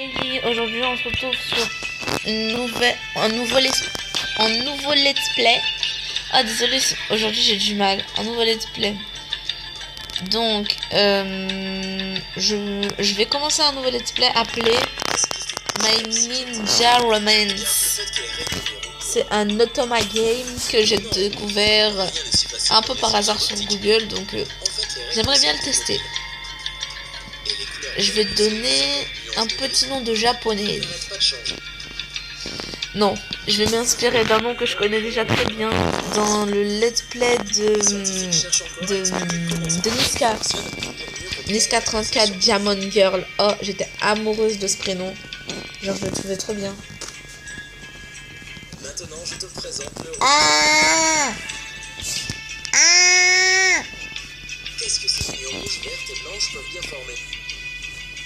Et aujourd'hui on se retrouve sur un nouveau let's play. Ah désolé, aujourd'hui j'ai du mal. Un nouveau let's play. Donc je vais commencer un nouveau let's play appelé My Ninja Romance. C'est un automa game que j'ai découvert un peu par hasard sur Google, donc j'aimerais bien le tester. Je vais te donner un petit nom de japonais. Non, je vais m'inspirer d'un nom que je connais déjà très bien dans le let's play de Niska. Niska 34 Diamond Girl. Oh, j'étais amoureuse de ce prénom. Genre, je le trouvais trop bien. Maintenant, je te présente le... Qu'est-ce que ces unions rouges, vertes et blanches peuvent bien former?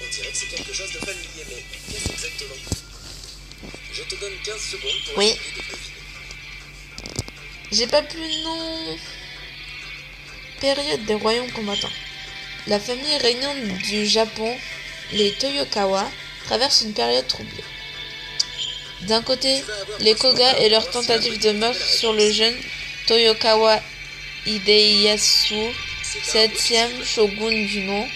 On dirait que c'est quelque chose de familier, mais qu'est-ce exactement? Je te donne 15 secondes pour essayer de deviner. J'ai pas plus le nom. Période des royaumes combattants. La famille régnante du Japon, les Toyokawa, traverse une période troublée. D'un côté, les Koga et leurs tentatives de meurtre sur le jeune Toyokawa Hideyasu, 7e shogun du nom.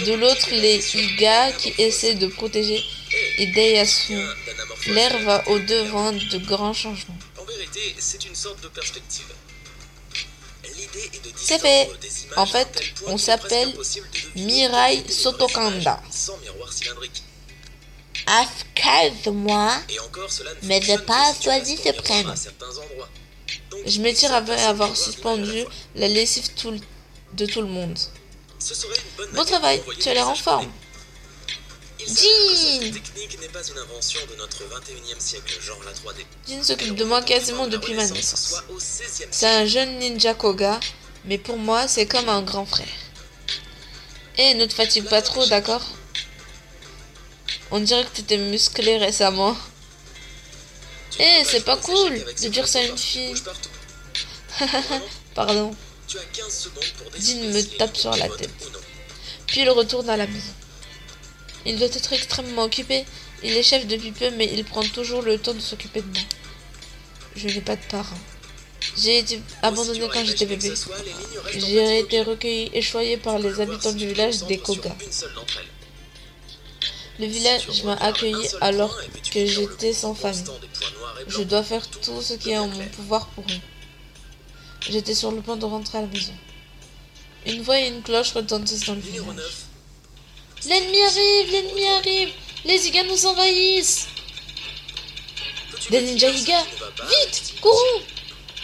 De l'autre, les Iga qui essaient de protéger Hideyasu. L'ère va au-devant de grands changements. En vérité, c'est une sorte de perspective. C'est fait. En fait, on s'appelle Mirai Sotokanda. Excuse-moi, mais j'ai pas choisi ce prénom. Je m'étire après avoir suspendu la lessive de tout le monde. Bon travail, tu as l'air en forme. Jean s'occupe de moi quasiment depuis ma naissance. C'est un jeune ninja Koga, mais pour moi, c'est comme un grand frère. Et ne te fatigue pas trop, d'accord? On dirait que tu t'es musclé récemment. Eh, c'est pas cool de dire ça à une fille. Pardon. Jean me tape sur la tête. Puis il retourne à la maison. Il doit être extrêmement occupé. Il est chef depuis peu, mais il prend toujours le temps de s'occuper de moi. Je n'ai pas de parents. J'ai été abandonné quand j'étais bébé. J'ai été recueilli et choyé par les habitants du village des Koga. Le village m'a accueilli alors que j'étais sans famille. Je dois faire tout ce qui est en mon pouvoir pour eux. J'étais sur le point de rentrer à la maison. Une voix et une cloche retentissent dans le village. L'ennemi arrive, l'ennemi arrive. Les Iga nous envahissent. Des ninja Iga. Vite, courons.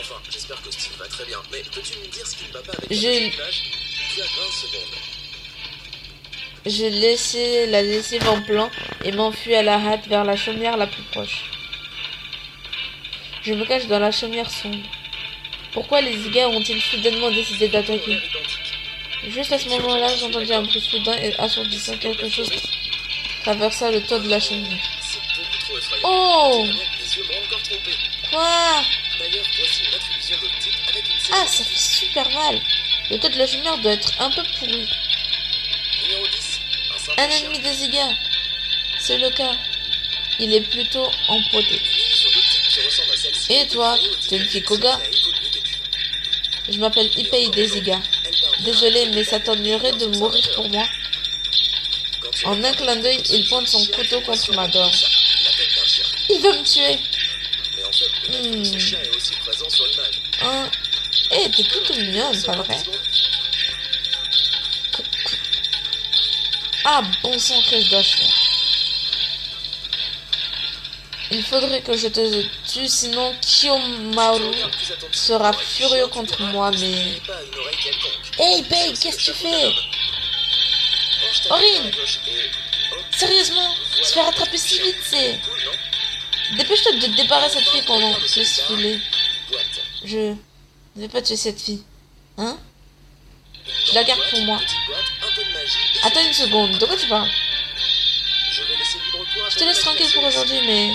Enfin, j'espère que Steve va très bien. Mais peux-tu me dire ce qui ne va pas avec l'image? Tu as 20 secondes. Je laissais la lessive en plan et m'enfuis à la hâte vers la chaumière la plus proche. Je me cache dans la chaumière sombre. Pourquoi les Iga ont-ils soudainement décidé d'attaquer? Juste à ce moment-là, j'entendis un bruit soudain et assourdissant. Quelque chose traversa le toit de la chaumière. Oh! Quoi? Ah, ça fait super mal. Le toit de la chaumière doit être un peu pourri. Un ennemi des Iga. C'est le cas. Il est plutôt empoté. Et toi, tu es une fille Koga? Je m'appelle Ipei des Iga. Désolé, mais ça t'ennuierait de mourir pour moi? En un clin d'œil, il pointe son couteau contre ma gorge. Il veut me tuer. T'es plutôt mignonne, pas vrai? Ah, bon sang que je dois faire. Il faudrait que je te tue, sinon Kiyomaru sera furieux contre moi, mais... Hey, Babe, qu'est-ce que tu fais? Orin! Sérieusement, se faire attraper si vite, c'est... Dépêche-toi de te débarrasser de cette fille qu'on en se filer. Je ne vais pas tuer cette fille. Hein? Je la garde pour moi. Attends une seconde, de quoi tu parles? Je te laisse tranquille pour aujourd'hui, mais...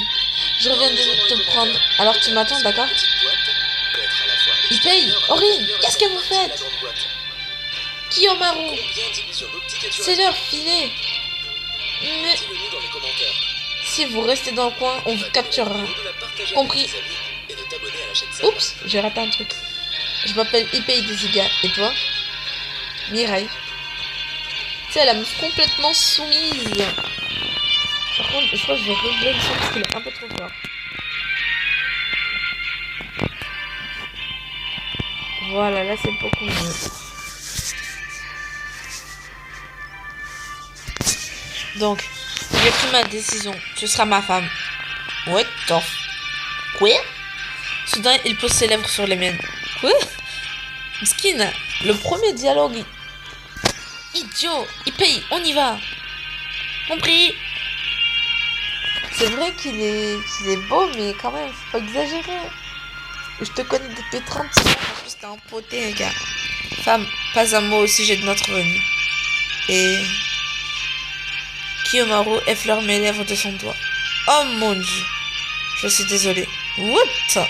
Je reviens de te prendre. Alors tu m'attends, d'accord? Ipei, Orin, qu'est-ce que vous faites? Kiyomaru, c'est l'heure, filez. Mais commentaire. Si vous restez dans le coin, on vous capturera. N'oublie pas de partager Compris. avec tes amis et de t'abonner à la chaîne Sam. Oups, j'ai raté un truc. Je m'appelle Ipei Desiga. Et toi? Mirai. Tu sais, la meuf complètement soumise. Par contre, je crois que je vais régler le son parce qu'il est un peu trop fort. Voilà, là c'est beaucoup mieux. Donc, j'ai pris ma décision. Tu seras ma femme. What the f... Quoi? Soudain, il pose ses lèvres sur les miennes. Quoi? Skin, le premier dialogue. Idiot, Ipei, on y va. Compris? C'est vrai qu'il est beau, mais quand même, faut pas exagérer. Je te connais depuis 30 secondes, en plus t'es un poté, gars. Femme, pas un mot au sujet de notre venue. Et... Kiyomaru effleure mes lèvres de son doigt. Oh mon dieu. Je suis désolée. What?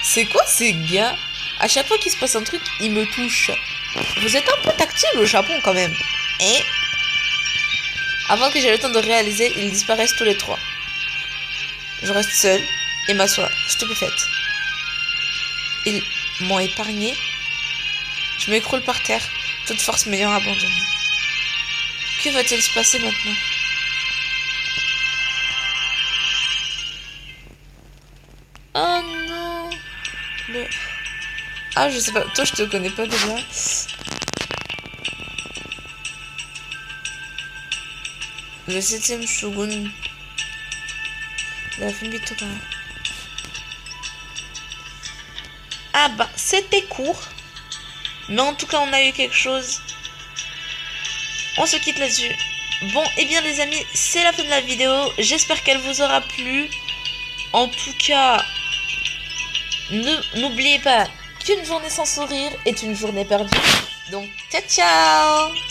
C'est quoi ces gars? À chaque fois qu'il se passe un truc, ils me touchent. Vous êtes un peu tactile au Japon quand même. Et... Avant que j'aie le temps de réaliser, ils disparaissent tous les trois. Je reste seule et m'assois, stupéfaite. Ils m'ont épargné. Je m'écroule par terre, toute force m'ayant abandonnée. Que va-t-il se passer maintenant? Oh non. Ah, je sais pas. Toi, je te connais pas déjà. Le 7e shogun. La Fumitora. Ah bah, c'était court. Mais en tout cas, on a eu quelque chose. On se quitte là-dessus. Bon, et bien les amis, c'est la fin de la vidéo. J'espère qu'elle vous aura plu. En tout cas, n'oubliez pas qu'une journée sans sourire est une journée perdue. Donc, ciao ciao!